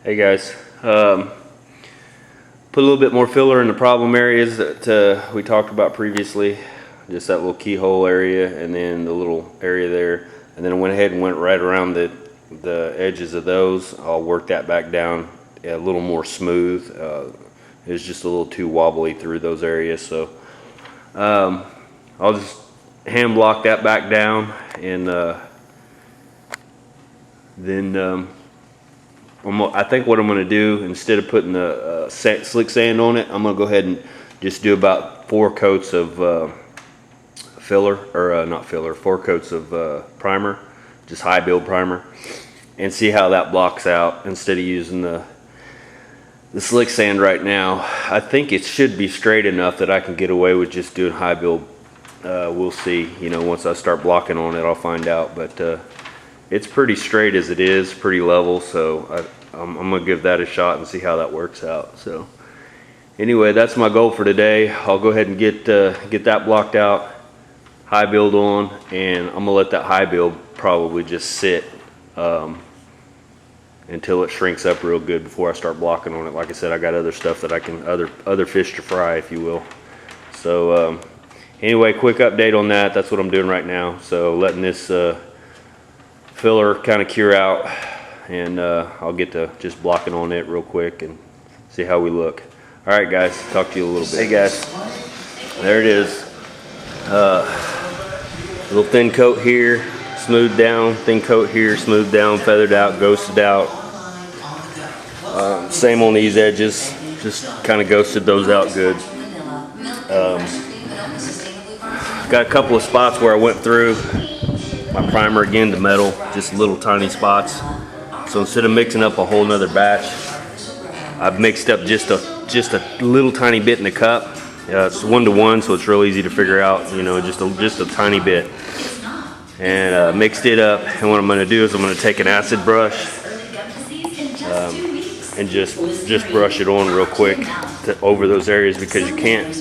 Hey guys, put a little bit more filler in the problem areas that we talked about previously. Just that little keyhole area and then the little area there. And then I went ahead and went right around the edges of those. I'll work that back down a little more smooth. It was just a little too wobbly through those areas. So I'll just hand block that back down and then I think what I'm going to do, instead of putting the slick sand on it, I'm going to go ahead and just do about 4 coats of filler, or not filler, 4 coats of primer, just high build primer, and see how that blocks out instead of using the slick sand right now. I think it should be straight enough that I can get away with just doing high build. We'll see, once I start blocking on it, I'll find out, but it's pretty straight as it is, pretty level, so I'm gonna give that a shot and see how that works out. So anyway, that's my goal for today. I'll go ahead and get that blocked out, high build on, and I'm gonna let that high build probably just sit until it shrinks up real good before I start blocking on it. Like I said, I got other stuff that I can, other fish to fry, if you will. So anyway, quick update on that. That's what I'm doing right now. So letting this filler kind of cure out, and I'll get to just blocking on it real quick and see how we look. All right guys, talk to you a little bit. Hey guys, there it is. Little thin coat here, smooth down, thin coat here, smooth down, feathered out, ghosted out. Same on these edges, just kind of ghosted those out good. Got a couple of spots where I went through my primer again to metal, just little tiny spots. So instead of mixing up a whole nother batch, I've mixed up just a little tiny bit in the cup. It's 1-to-1, so it's real easy to figure out, just a tiny bit. And mixed it up, and what I'm going to do is I'm going to take an acid brush and just brush it on real quick over those areas, because you can't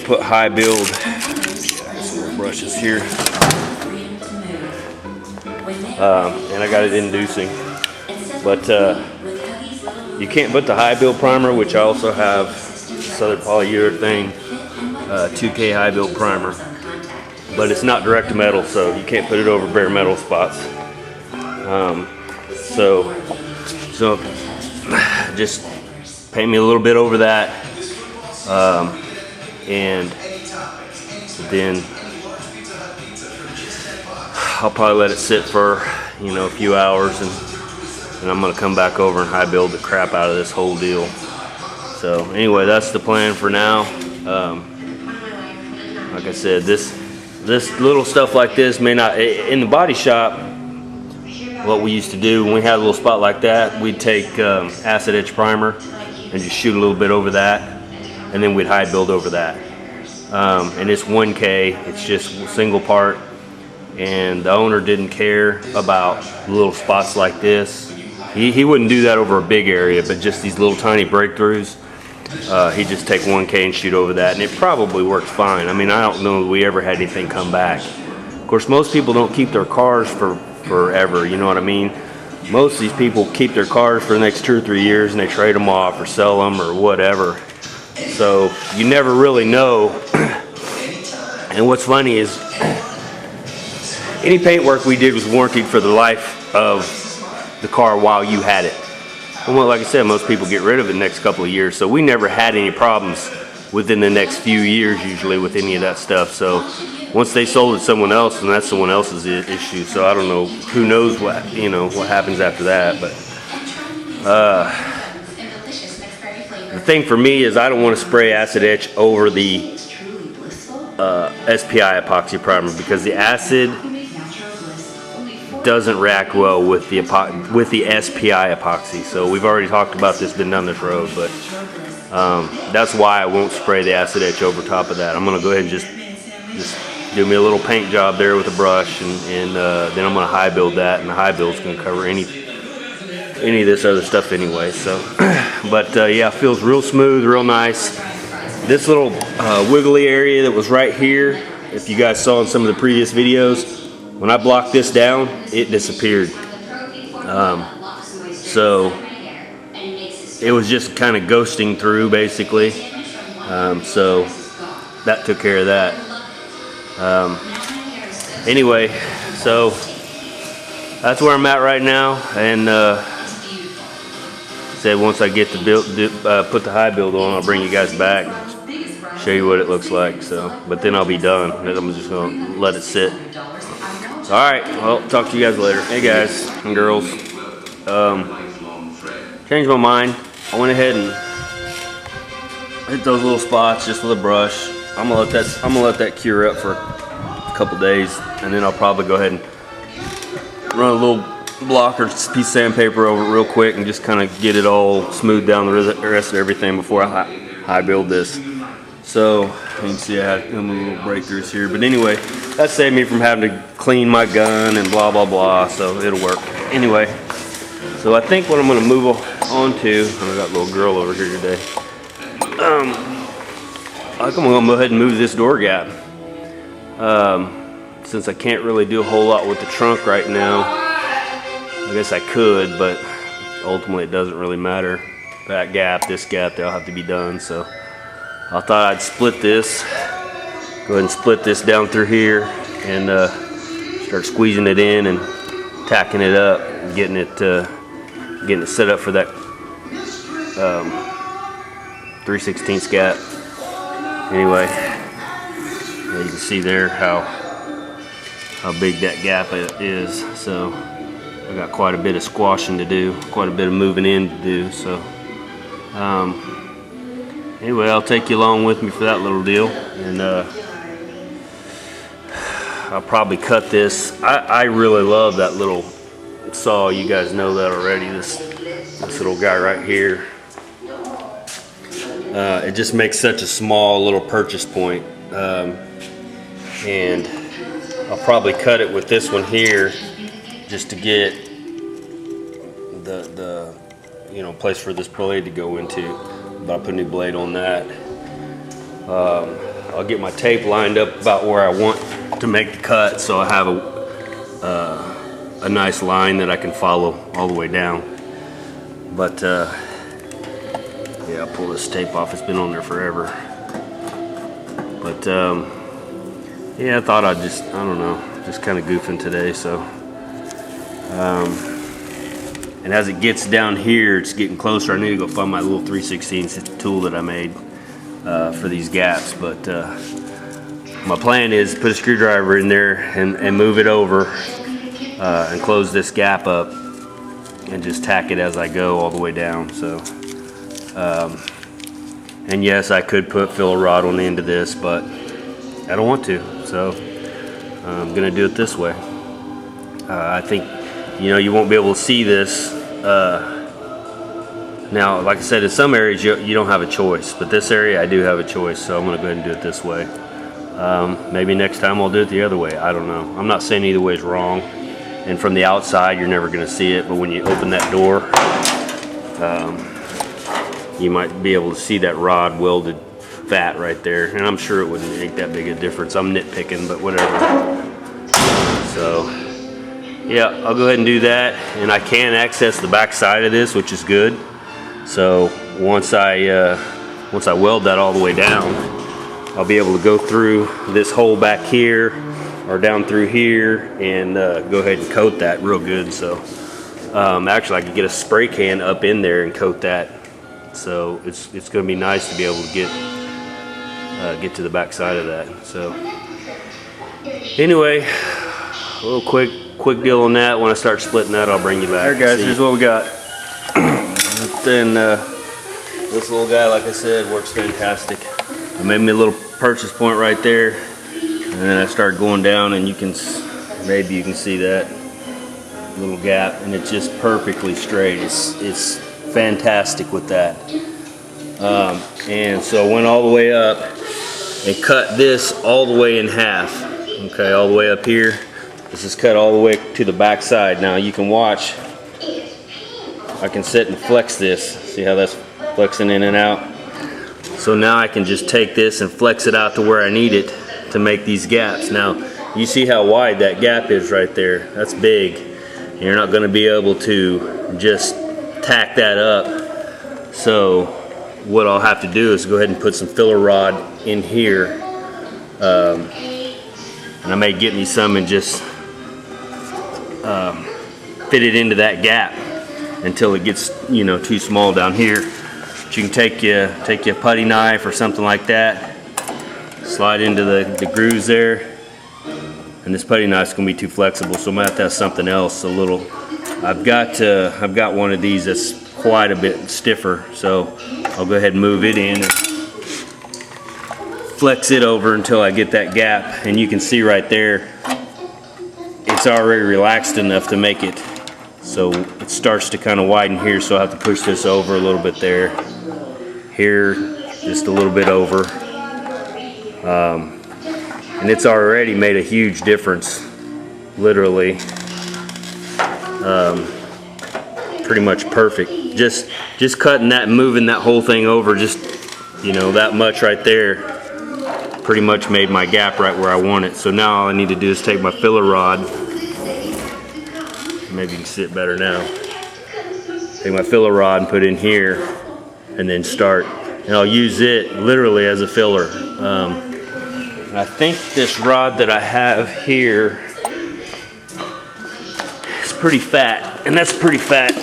put high build. Some little brushes here. And I got it inducing, but you can't put the high build primer, which I also have Southern Polyurethane 2K high build primer, but it's not direct to metal, so you can't put it over bare metal spots. So just paint me a little bit over that, and then I'll probably let it sit for a few hours, and I'm gonna come back over and high build the crap out of this whole deal. So anyway, that's the plan for now. Like I said, this little stuff like this may not, in the body shop, what we used to do when we had a little spot like that, we'd take acid etch primer and just shoot a little bit over that, and then we'd high build over that. And it's 1K, it's just a single part. And the owner didn't care about little spots like this. He wouldn't do that over a big area, but just these little tiny breakthroughs, he'd just take 1K and shoot over that, and it probably works fine. I mean, I don't know that we ever had anything come back. Of course, most people don't keep their cars for forever, you know what I mean? Most of these people keep their cars for the next 2 or 3 years, and they trade them off or sell them or whatever. So you never really know. And what's funny is, any paint work we did was warranted for the life of the car while you had it. And well, like I said, most people get rid of it in the next couple of years, so we never had any problems within the next few years usually with any of that stuff. So once they sold it to someone else, then that's someone else's issue. So I don't know, who knows what what happens after that. But the thing for me is, I don't want to spray acid etch over the SPI epoxy primer, because the acid doesn't react well with the SPI epoxy. So we've already talked about this, been down this road, but that's why I won't spray the acid etch over top of that. I'm gonna go ahead and just do me a little paint job there with a brush, and then I'm gonna high build that, and the high build's gonna cover any of this other stuff anyway. So but yeah, feels real smooth, real nice. This little wiggly area that was right here, if you guys saw in some of the previous videos, when I blocked this down, it disappeared. So it was just kind of ghosting through basically. So that took care of that. Anyway, so that's where I'm at right now, and said once I get the build, put the high build on, I'll bring you guys back, show you what it looks like. So, but then I'll be done. I'm just gonna let it sit. All right, well, talk to you guys later. Hey guys and girls, changed my mind. I went ahead and hit those little spots just with a brush. I'm gonna let that cure up for a couple days, and then I'll probably go ahead and run a little block or piece of sandpaper over it real quick and just kind of get it all smoothed down the rest of everything before I high build this. So you can see I had some little breakthroughs here, but anyway, that saved me from having to clean my gun and blah blah blah. So it'll work anyway. So I think what I'm going to move on to, I got a little girl over here today. I'm going to go ahead and move this door gap. Since I can't really do a whole lot with the trunk right now, I guess I could, but ultimately it doesn't really matter. That gap, this gap, they'll have to be done. So I thought I'd split this, go ahead and split this down through here and start squeezing it in and tacking it up, and getting it set up for that 3/16 gap. Anyway, you can see there how big that gap is. So I got quite a bit of squashing to do, quite a bit of moving in to do. So anyway, I'll take you along with me for that little deal, and I'll probably cut this. I really love that little saw. You guys know that already. This little guy right here. It just makes such a small little purchase point, and I'll probably cut it with this one here just to get the place for this blade to go into. But I'll put a new blade on that. I'll get my tape lined up about where I want to make the cut, so I have a nice line that I can follow all the way down. But yeah, I'll pull this tape off. It's been on there forever. But yeah, I thought I'd just kind of goofing today. So and as it gets down here, it's getting closer. I need to go find my little 3/16 tool that I made for these gaps. But my plan is to put a screwdriver in there and move it over and close this gap up and just tack it as I go all the way down. So and yes, I could put filler rod on the end of this, but I don't want to. So I'm gonna do it this way. I think you won't be able to see this. Now, like I said, in some areas you don't have a choice, but this area I do have a choice, so I'm going to go ahead and do it this way. Maybe next time I'll do it the other way. I don't know. I'm not saying either way is wrong, and from the outside you're never going to see it, but when you open that door, you might be able to see that rod welded fat right there, and I'm sure it wouldn't make that big a difference. I'm nitpicking, but whatever. So yeah, I'll go ahead and do that, and I can access the back side of this, which is good. So once I weld that all the way down, I'll be able to go through this hole back here or down through here and go ahead and coat that real good. So actually I could get a spray can up in there and coat that. So it's going to be nice to be able to get to the back side of that. So anyway, a little quick deal on that. When I start splitting that, I'll bring you back. Alright guys, here's what we got. Then this little guy, like I said, works fantastic. I made me a little purchase point right there, and then I start going down, and maybe you can see that little gap, and it's just perfectly straight. It's fantastic with that. And so I went all the way up and cut this all the way in half. Okay, all the way up here. This is cut all the way to the back side. Now you can watch, I can sit and flex this. See how that's flexing in and out? So now I can just take this and flex it out to where I need it to make these gaps. Now you see how wide that gap is right there. That's big. You're not going to be able to just tack that up. So what I'll have to do is go ahead and put some filler rod in here. And I may get me some and just fit it into that gap until it gets, you know, too small down here. But you can take your putty knife or something like that, slide into the grooves there. And this putty knife's gonna be too flexible, so I'm gonna have to have something else a little. I've got one of these that's quite a bit stiffer, so I'll go ahead and move it in and flex it over until I get that gap. And you can see right there, it's already relaxed enough to make it so it starts to kind of widen here. So I have to push this over a little bit there, here, just a little bit over. And it's already made a huge difference, literally. Pretty much perfect. Just cutting that and moving that whole thing over, just, you know, that much right there, pretty much made my gap right where I want it. So now all I need to do is take my filler rod. Maybe you can see it better now. Take my filler rod and put it in here, and then start. And I'll use it literally as a filler. I think this rod that I have here is pretty fat, and that's pretty fat.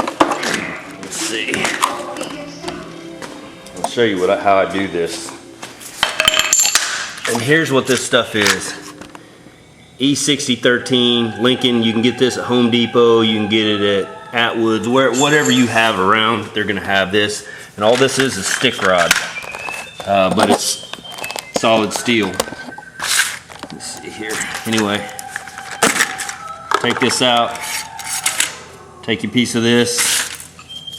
Let's see. I'll show you how I do this. And here's what this stuff is. E6013 Lincoln. You can get this at Home Depot. You can get it at Atwood's, whatever you have around. They're gonna have this. And all this is a stick rod, but it's solid steel. Let's see here. Anyway, take this out. Take your piece of this.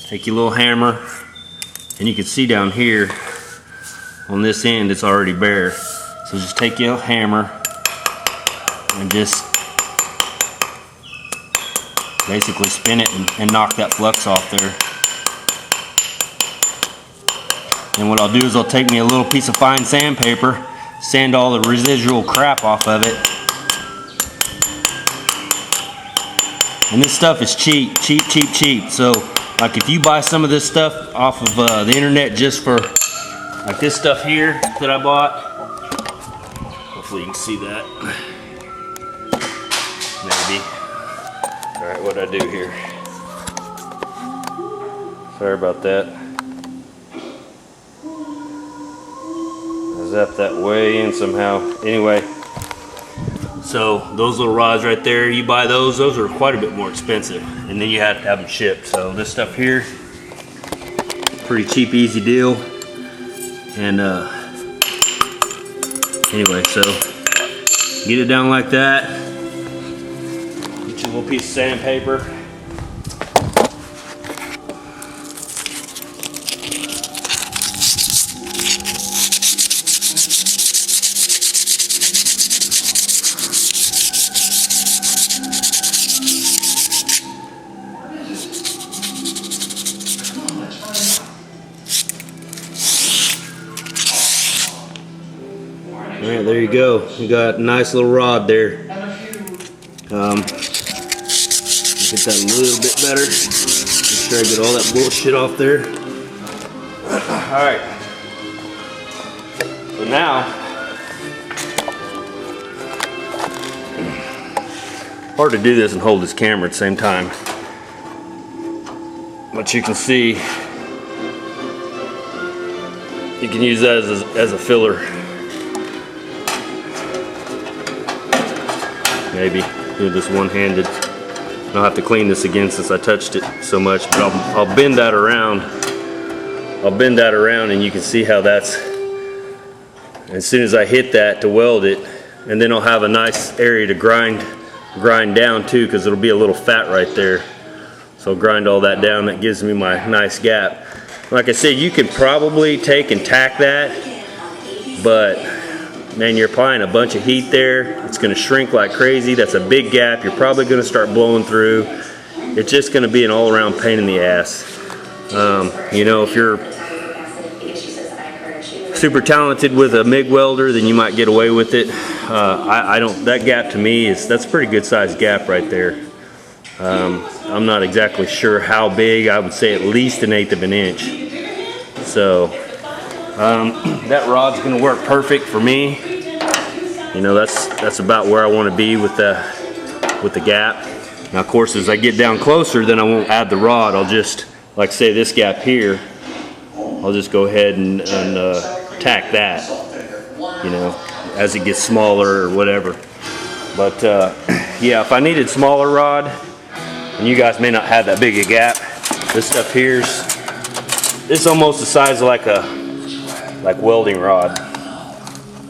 Take your little hammer, and you can see down here on this end it's already bare. So just take your hammer and just basically spin it and knock that flux off there. And what I'll do is I'll take me a little piece of fine sandpaper, sand all the residual crap off of it. And this stuff is cheap. So like if you buy some of this stuff off of the internet just for, like this stuff here that I bought, hopefully you can see that. Maybe. Alright, what'd I do here? Sorry about that. I zapped that way in somehow. Anyway, so those little rods right there, you buy those are quite a bit more expensive. And then you have to have them shipped. So this stuff here, pretty cheap, easy deal. And anyway, so get it down like that. Get your little piece of sandpaper. Alright, there you go. You got a nice little rod there. Get that a little bit better. Make sure I get all that bullshit off there. Alright. So now, hard to do this and hold this camera at the same time. But you can see, you can use that as a filler. Maybe do this one-handed. I'll have to clean this again since I touched it so much, but I'll bend that around. I'll bend that around, and you can see how that's, as soon as I hit that to weld it, and then I'll have a nice area to grind down too, because it'll be a little fat right there. So I'll grind all that down. That gives me my nice gap. Like I said, you could probably take and tack that, but man, you're applying a bunch of heat there. It's going to shrink like crazy. That's a big gap. You're probably going to start blowing through. It's just going to be an all-around pain in the ass. You know, if you're super talented with a MIG welder, then you might get away with it. I don't. That gap to me that's a pretty good sized gap right there. I'm not exactly sure how big. I would say at least 1/8 of an inch. So that rod's gonna work perfect for me. You know, that's about where I want to be with the gap. Now of course as I get down closer, then I won't add the rod. I'll just, like say this gap here, I'll just go ahead and tack that, you know, as it gets smaller or whatever. But yeah, if I needed smaller rod, and you guys may not have that big a gap, this stuff here's, it's almost the size of like welding rod.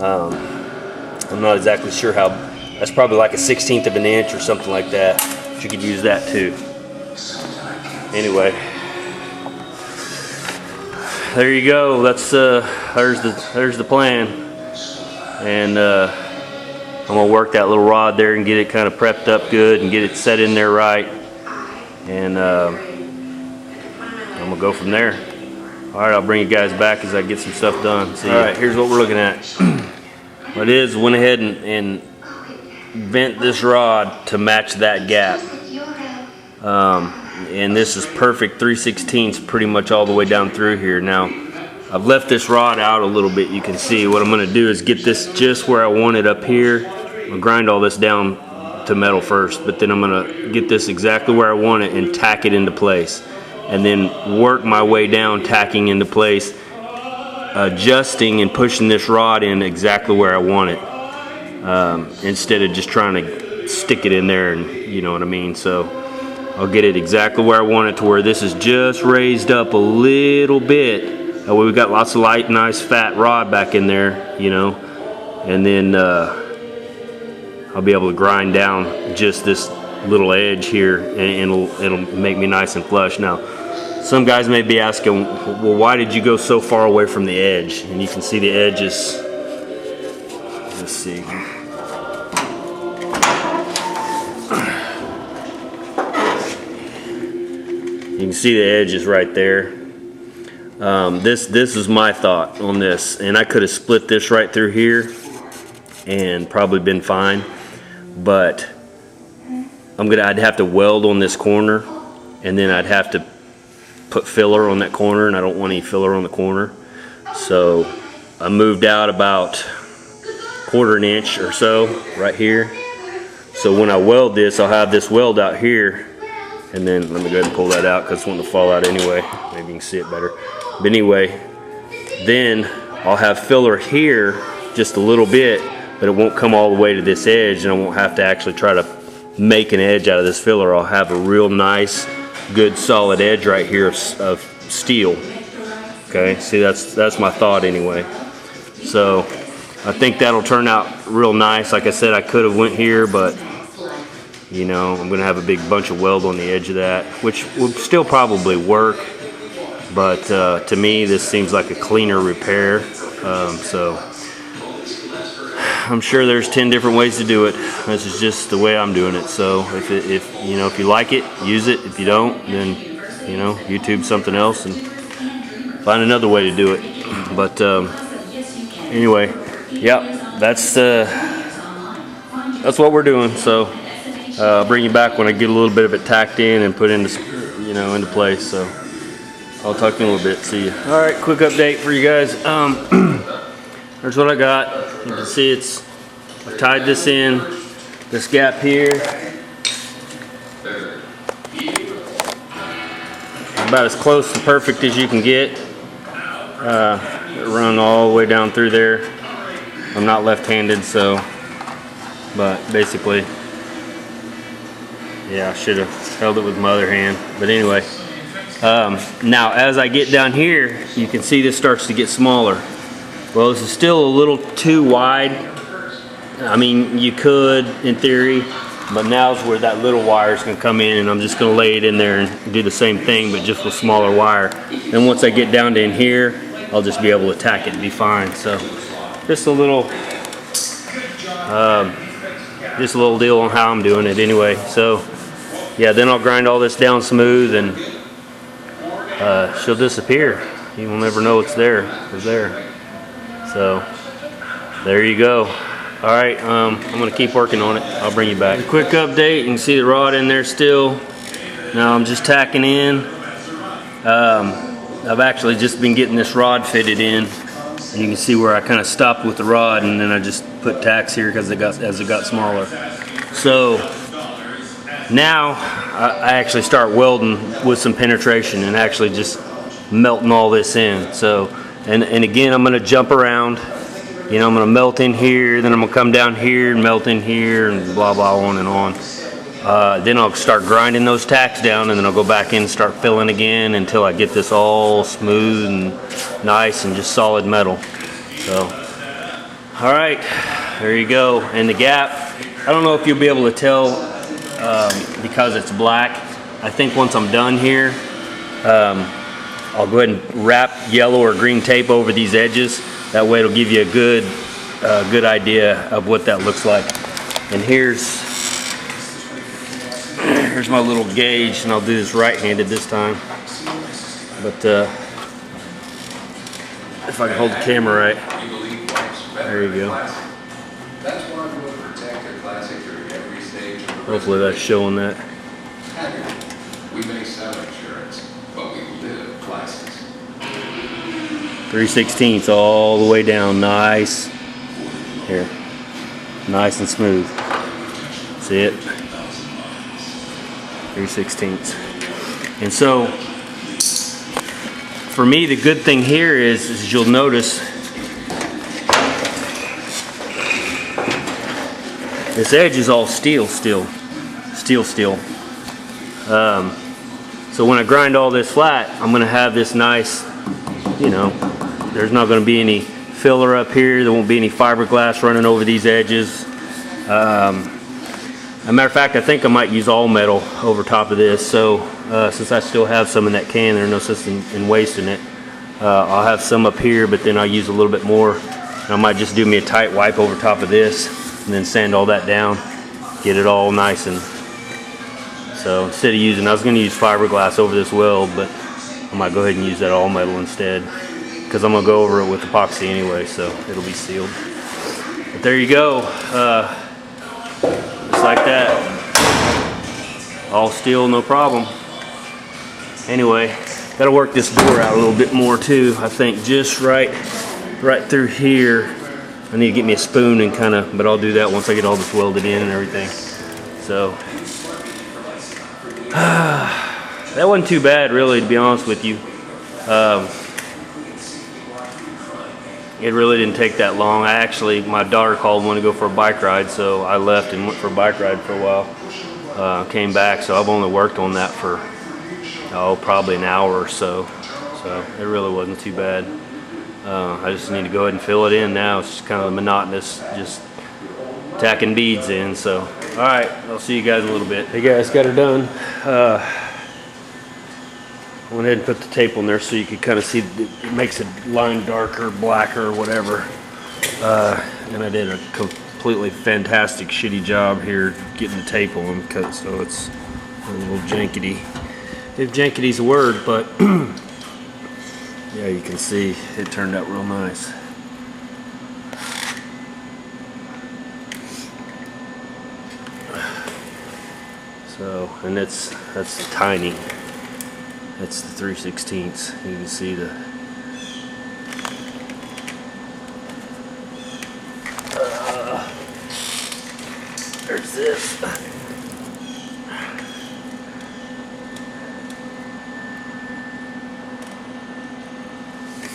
I'm not exactly sure how, that's probably like a 1/16 of an inch or something like that. But you could use that too. Anyway, there you go. That's there's the plan. And I'm gonna work that little rod there and get it kind of prepped up good and get it set in there right. And I'm gonna go from there. All right, I'll bring you guys back as I get some stuff done. See. All right, here's what we're looking at. What it is, went ahead and bent this rod to match that gap. And this is perfect 3/16 pretty much all the way down through here. Now, I've left this rod out a little bit. You can see what I'm gonna do is get this just where I want it up here. I'm gonna grind all this down to metal first, but then I'm gonna get this exactly where I want it and tack it into place. And then work my way down, tacking into place, adjusting and pushing this rod in exactly where I want it. Instead of just trying to stick it in there, and you know what I mean. So I'll get it exactly where I want it, to where this is just raised up a little bit. That way we got lots of light, nice fat rod back in there, you know. And then I'll be able to grind down just this little edge here, and it'll make me nice and flush. Now, some guys may be asking, well, why did you go so far away from the edge? And you can see the edge is, let's see. You can see the edge is right there. This is my thought on this, and I could have split this right through here and probably been fine, but I'd have to weld on this corner, and then I'd have to put filler on that corner, and I don't want any filler on the corner. So I moved out about 1/4 inch or so right here. So when I weld this, I'll have this weld out here, and then let me go ahead and pull that out because it's wanting to fall out anyway. Maybe you can see it better. But anyway, then I'll have filler here just a little bit, but it won't come all the way to this edge, and I won't have to actually try to make an edge out of this filler. I'll have a real nice, good solid edge right here of steel. Okay, see, that's my thought anyway. So I think that'll turn out real nice. Like I said, I could have went here, but you know, I'm gonna have a big bunch of weld on the edge of that, which will still probably work, but to me this seems like a cleaner repair. So I'm sure there's 10 different ways to do it. This is just the way I'm doing it. So if you know, if you like it, use it. If you don't, then you know, YouTube something else and find another way to do it. But anyway, yeah, that's what we're doing. So I'll bring you back when I get a little bit of it tacked in and put into, you know, into place. So I'll talk to you in a little bit. See you. All right, quick update for you guys. Here's what I got. You can see I've tied this in, this gap here. About as close to perfect as you can get. Run all the way down through there. I'm not left-handed, so, but basically, yeah, I should have held it with my other hand. But anyway, now as I get down here, you can see this starts to get smaller. Well, this is still a little too wide. I mean, you could, in theory, but now's where that little wire is going to come in, and I'm just going to lay it in there and do the same thing, but just with smaller wire. And once I get down to in here, I'll just be able to tack it and be fine. So, just a little deal on how I'm doing it anyway. So, yeah, then I'll grind all this down smooth, and she'll disappear. You will never know it's there. It's there. So there you go. All right, I'm gonna keep working on it. I'll bring you back. Quick update, you can see the rod in there still. Now I'm just tacking in. I've actually just been getting this rod fitted in. And you can see where I kind of stopped with the rod, and then I just put tacks here because as it got smaller. So now I actually start welding with some penetration and actually just melting all this in. So, and again, I'm gonna jump around. You know, I'm gonna melt in here, then I'm gonna come down here and melt in here, and blah, blah, on and on. Then I'll start grinding those tacks down, and then I'll go back in and start filling again until I get this all smooth and nice and just solid metal. So, all right, there you go. And the gap, I don't know if you'll be able to tell because it's black. I think once I'm done here, I'll go ahead and wrap yellow or green tape over these edges. That way it'll give you a good idea of what that looks like. And here's my little gauge, and I'll do this right-handed this time. But if I can hold the camera right, there you go. Hopefully that's showing that. We may sell insurance, but we live license. 3/16 all the way down, nice. Here, nice and smooth. See it? 3/16. And so, for me, the good thing here is you'll notice this edge is all steel. So when I grind all this flat, I'm gonna have this nice, you know, there's not gonna be any filler up here. There won't be any fiberglass running over these edges. As a matter of fact, I think I might use all metal over top of this. So since I still have some in that can, there's no sense in wasting it. I'll have some up here, but then I'll use a little bit more. And I might just do me a tight wipe over top of this and then sand all that down, get it all nice. And so instead of using, I was gonna use fiberglass over this weld, but I might go ahead and use that all metal instead, because I'm gonna go over it with epoxy anyway, so it'll be sealed. But there you go. Just like that. All steel, no problem. Anyway, gotta work this door out a little bit more too. I think just right through here. I need to get me a spoon and kind of, but I'll do that once I get all this welded in and everything. So, that wasn't too bad really, to be honest with you. It really didn't take that long. My daughter called and wanted to go for a bike ride, so I left and went for a bike ride for a while. Came back, so I've only worked on that for, probably an hour or so. So it really wasn't too bad. I just need to go ahead and fill it in now. It's just kind of monotonous, just tacking beads in. So, all right, I'll see you guys in a little bit. Hey guys, got her done. Went ahead and put the tape on there so you could kind of see, it makes the line darker, blacker, whatever. And I did a completely fantastic shitty job here getting the tape on, so it's a little jankety. If jankety's a word, but yeah, you can see it turned out real nice. So, and that's tiny. That's the 3/16. You can see the there's this.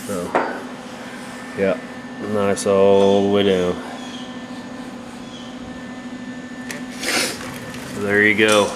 So, yeah, nice all the way down. So there you go.